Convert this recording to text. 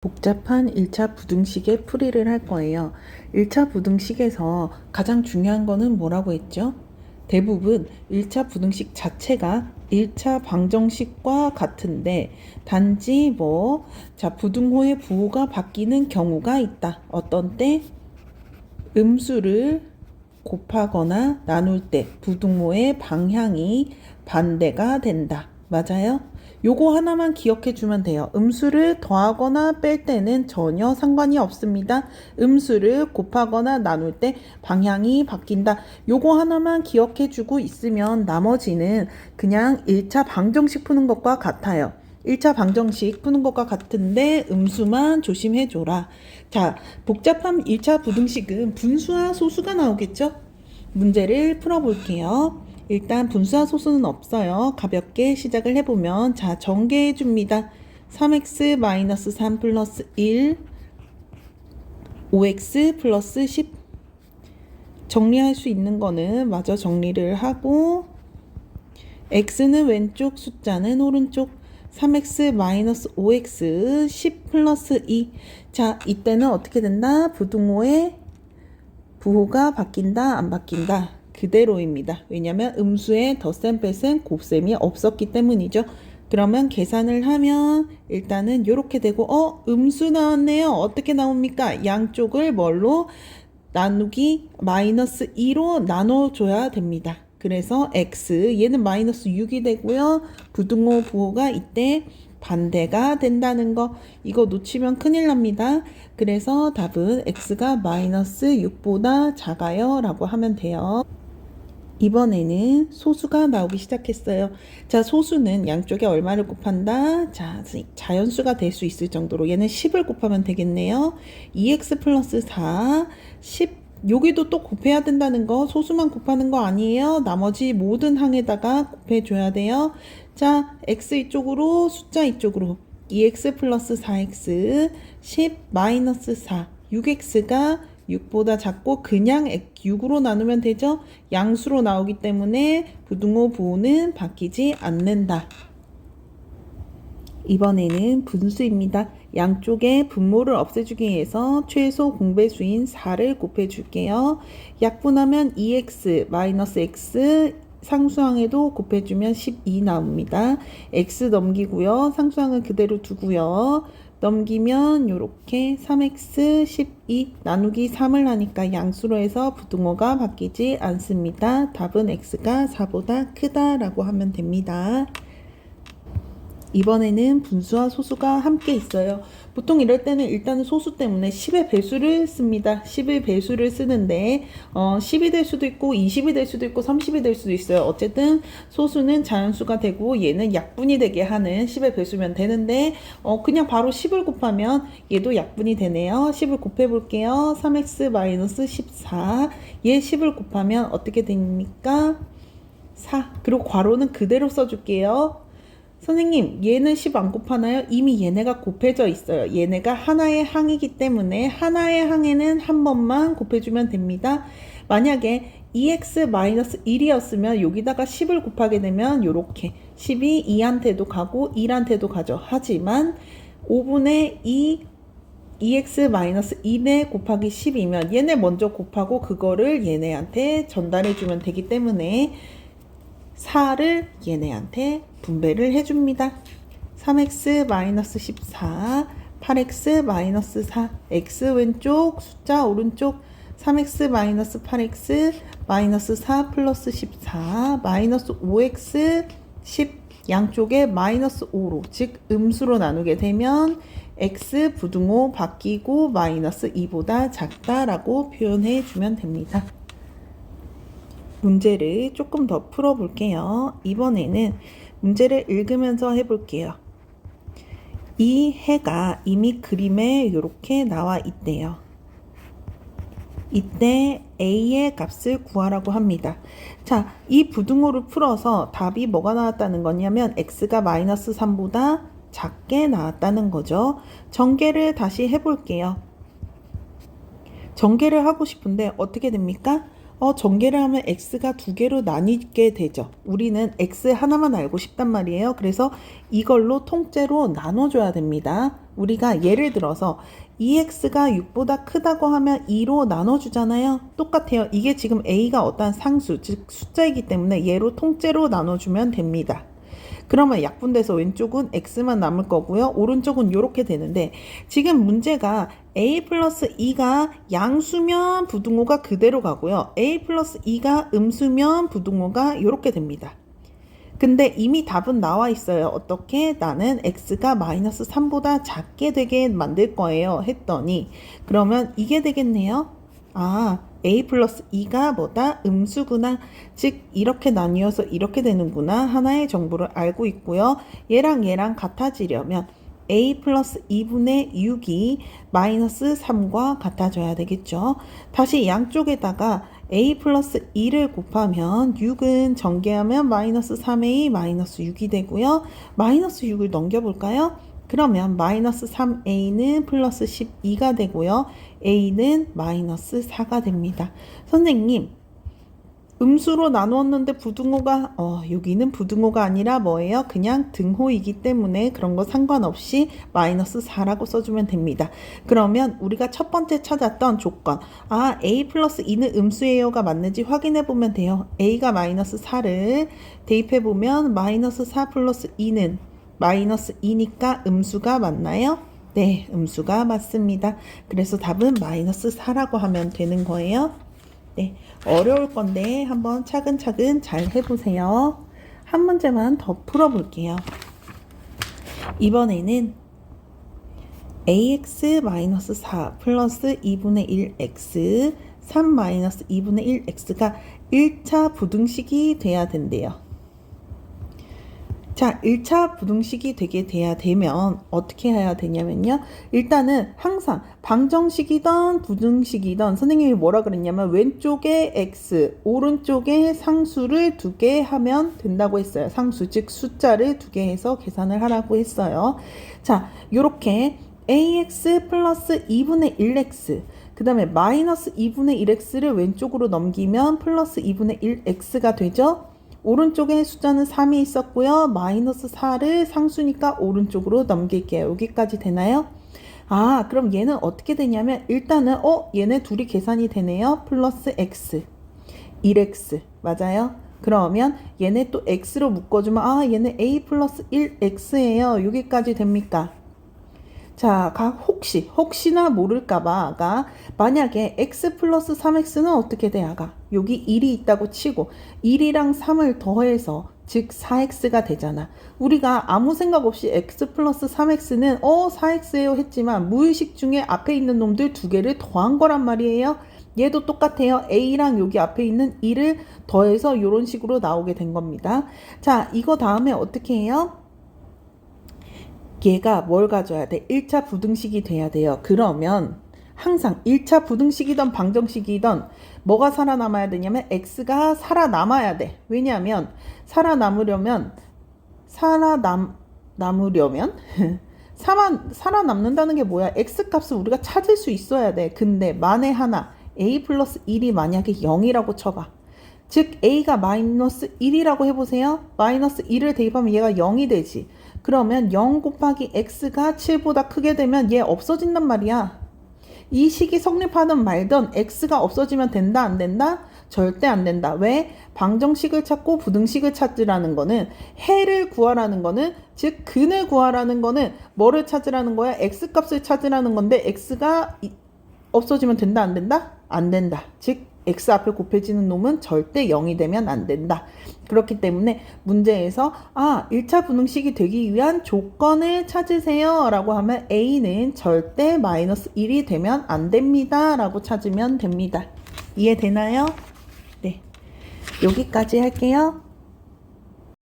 복잡한 1차 부등식의 풀이를 할 거예요. 1차 부등식에서 가장 중요한 거는 뭐라고 했죠? 대부분 1차 부등식 자체가 1차 방정식과 같은데 단지 부등호의 부호가 바뀌는 경우가 있다. 어떤 때? 음수를 곱하거나 나눌 때 부등호의 방향이 반대가 된다. 맞아요? 요거 하나만 기억해 주면 돼요. 음수를 더하거나 뺄 때는 전혀 상관이 없습니다. 음수를 곱하거나 나눌 때 방향이 바뀐다. 요거 하나만 기억해 주고 있으면 나머지는 그냥 1차 방정식 푸는 것과 같아요. 1차 방정식 푸는 것과 같은데 음수만 조심해 줘라. 자, 복잡한 1차 부등식은 분수와 소수가 나오겠죠? 문제를 풀어볼게요. 일단 분수와 소수는 없어요. 가볍게 시작을 해보면 자, 전개해 줍니다. 3x-3 플러스 1 5x 플러스 10 정리할 수 있는 거는 마저 정리를 하고 x는 왼쪽, 숫자는 오른쪽 3x-5x 10 플러스 2 자, 이때는 어떻게 된다? 부등호의 부호가 바뀐다, 안 바뀐다? 그대로입니다. 왜냐하면 음수에 덧셈, 뺄셈, 곱셈이 없었기 때문이죠. 그러면 계산을 하면 일단은 이렇게 되고 음수 나왔네요. 어떻게 나옵니까? 양쪽을 뭘로? 나누기 마이너스 2로 나눠줘야 됩니다. 그래서 x 얘는 마이너스 6이 되고요. 부등호 부호가 이때 반대가 된다는 거 이거 놓치면 큰일 납니다. 그래서 답은 x가 마이너스 6보다 작아요 라고 하면 돼요. 이번에는 소수가 나오기 시작했어요. 자, 소수는 양쪽에 얼마를 곱한다? 자, 자연수가 될 수 있을 정도로 얘는 10을 곱하면 되겠네요. 2x 플러스 4, 10 여기도 또 곱해야 된다는 거 소수만 곱하는 거 아니에요. 나머지 모든 항에다가 곱해줘야 돼요. 자, x 이쪽으로 숫자 이쪽으로 2x 플러스 4x 10 마이너스 4 6x가 6보다 작고 그냥 6으로 나누면 되죠. 양수로 나오기 때문에 부등호 부호는 바뀌지 않는다. 이번에는 분수입니다. 양쪽에 분모를 없애주기 위해서 최소 공배수인 4를 곱해줄게요. 약분하면 2x 마이너스 x 상수항에도 곱해주면 12 나옵니다. x 넘기고요. 상수항은 그대로 두고요. 넘기면 이렇게 3x 12 나누기 3을 하니까 양수로 해서 부등호가 바뀌지 않습니다. 답은 x가 4보다 크다라고 하면 됩니다. 이번에는 분수와 소수가 함께 있어요. 보통 이럴 때는 일단은 소수 때문에 10의 배수를 씁니다. 10의 배수를 쓰는데 10이 될 수도 있고 20이 될 수도 있고 30이 될 수도 있어요. 어쨌든 소수는 자연수가 되고 얘는 약분이 되게 하는 10의 배수면 되는데 그냥 바로 10을 곱하면 얘도 약분이 되네요. 10을 곱해 볼게요. 3x-14 얘 10을 곱하면 어떻게 됩니까? 4. 그리고 괄호는 그대로 써줄게요. 선생님, 얘는 10 안 곱하나요? 이미 얘네가 곱해져 있어요. 얘네가 하나의 항이기 때문에 하나의 항에는 한 번만 곱해주면 됩니다. 만약에 2x-1이었으면 여기다가 10을 곱하게 되면 이렇게 10이 2한테도 가고 1한테도 가죠. 하지만 5분의 2x-1에 곱하기 10이면 얘네 먼저 곱하고 그거를 얘네한테 전달해주면 되기 때문에 4를 얘네한테 분배를 해줍니다. 3x-14, 8x-4, x 왼쪽, 숫자 오른쪽, 3x-8x, -4 플러스 14, -5x, 10 양쪽에 -5로 즉 음수로 나누게 되면 x 부등호 바뀌고 -2보다 작다라고 표현해 주면 됩니다. 문제를 조금 더 풀어볼게요. 이번에는 문제를 읽으면서 해볼게요. 이 해가 이미 그림에 이렇게 나와 있대요. 이때 A의 값을 구하라고 합니다. 자, 이 부등호를 풀어서 답이 뭐가 나왔다는 거냐면 x가 -3보다 작게 나왔다는 거죠. 전개를 다시 해볼게요. 전개를 하고 싶은데 어떻게 됩니까? 전개를 하면 x가 두 개로 나뉘게 되죠. 우리는 x 하나만 알고 싶단 말이에요. 그래서 이걸로 통째로 나눠줘야 됩니다. 우리가 예를 들어서 2x가 6보다 크다고 하면 2로 나눠주잖아요. 똑같아요. 이게 지금 a가 어떠한 상수, 즉 숫자이기 때문에 얘로 통째로 나눠주면 됩니다. 그러면 약분돼서 왼쪽은 x만 남을 거고요. 오른쪽은 이렇게 되는데 지금 문제가 a 플러스 2가 양수면 부등호가 그대로 가고요. a 플러스 2가 음수면 부등호가 이렇게 됩니다. 근데 이미 답은 나와 있어요. 어떻게? 나는 x가 마이너스 3보다 작게 되게 만들 거예요. 했더니 그러면 이게 되겠네요. 아, a 플러스 2가 뭐다? 음수구나. 즉 이렇게 나뉘어서 이렇게 되는구나. 하나의 정보를 알고 있고요. 얘랑 얘랑 같아지려면 a 플러스 2분의 6이 마이너스 3과 같아져야 되겠죠. 다시 양쪽에다가 a 플러스 2를 곱하면 6은 전개하면 마이너스 3a 마이너스 6이 되고요. 마이너스 6을 넘겨볼까요? 그러면 마이너스 3a는 플러스 12가 되고요. a는 마이너스 4가 됩니다. 선생님, 음수로 나누었는데 부등호가 여기는 부등호가 아니라 뭐예요? 그냥 등호이기 때문에 그런 거 상관없이 마이너스 4라고 써주면 됩니다. 그러면 우리가 첫 번째 찾았던 조건, a 플러스 2는 음수예요가 맞는지 확인해 보면 돼요. a가 마이너스 4를 대입해 보면 마이너스 4 플러스 2는 마이너스 2니까 음수가 맞나요? 네, 음수가 맞습니다. 그래서 답은 마이너스 4라고 하면 되는 거예요. 네, 어려울 건데 한번 차근차근 잘 해보세요. 한 문제만 더 풀어볼게요. 이번에는 ax-4 플러스 2분의 1x 3-2분의 1x가 1차 부등식이 돼야 된대요. 자, 1차 부등식이 되게 돼야 되면 어떻게 해야 되냐면요. 일단은 항상 방정식이든 부등식이든 선생님이 뭐라 그랬냐면 왼쪽에 x, 오른쪽에 상수를 2개 하면 된다고 했어요. 상수, 즉 숫자를 2개 해서 계산을 하라고 했어요. 자, 요렇게 ax 플러스 2분의 1x 그 다음에 마이너스 2분의 1x를 왼쪽으로 넘기면 플러스 2분의 1x가 되죠. 오른쪽에 숫자는 3이 있었고요. 마이너스 4를 상수니까 오른쪽으로 넘길게요. 여기까지 되나요? 그럼 얘는 어떻게 되냐면 일단은 얘네 둘이 계산이 되네요. 플러스 x 1x 맞아요? 그러면 얘네 또 x로 묶어주면 얘네 a 플러스 1x예요. 여기까지 됩니까? 자, 혹시나 모를까봐 만약에 x 플러스 3x는 어떻게 돼? 여기 1이 있다고 치고 1이랑 3을 더해서 즉 4x가 되잖아. 우리가 아무 생각 없이 x 플러스 3x는 4x예요 했지만 무의식 중에 앞에 있는 놈들 두 개를 더한 거란 말이에요. 얘도 똑같아요. a랑 여기 앞에 있는 1을 더해서 이런 식으로 나오게 된 겁니다. 자, 이거 다음에 어떻게 해요? 얘가 뭘 가져야 돼? 1차 부등식이 돼야 돼요. 그러면 항상 1차 부등식이든 방정식이든 뭐가 살아남아야 되냐면 x가 살아남아야 돼. 왜냐하면 살아남으려면 살아남는다는 게 뭐야? x 값을 우리가 찾을 수 있어야 돼. 근데 만에 하나 a 플러스 1이 만약에 0이라고 쳐봐. 즉 a가 마이너스 1이라고 해보세요. 마이너스 1을 대입하면 얘가 0이 되지. 그러면 0 곱하기 x가 7보다 크게 되면 얘 없어진단 말이야. 이 식이 성립하든 말든 x가 없어지면 된다 안 된다? 절대 안 된다. 왜? 방정식을 찾고 부등식을 찾으라는 거는 해를 구하라는 거는 즉 근을 구하라는 거는 뭐를 찾으라는 거야? x 값을 찾으라는 건데 x가 없어지면 된다 안 된다? 안 된다. 즉 x 앞에 곱해지는 놈은 절대 0이 되면 안 된다. 그렇기 때문에 문제에서 1차 부등식이 되기 위한 조건을 찾으세요 라고 하면 a는 절대 마이너스 1이 되면 안 됩니다 라고 찾으면 됩니다. 이해되나요? 네, 여기까지 할게요.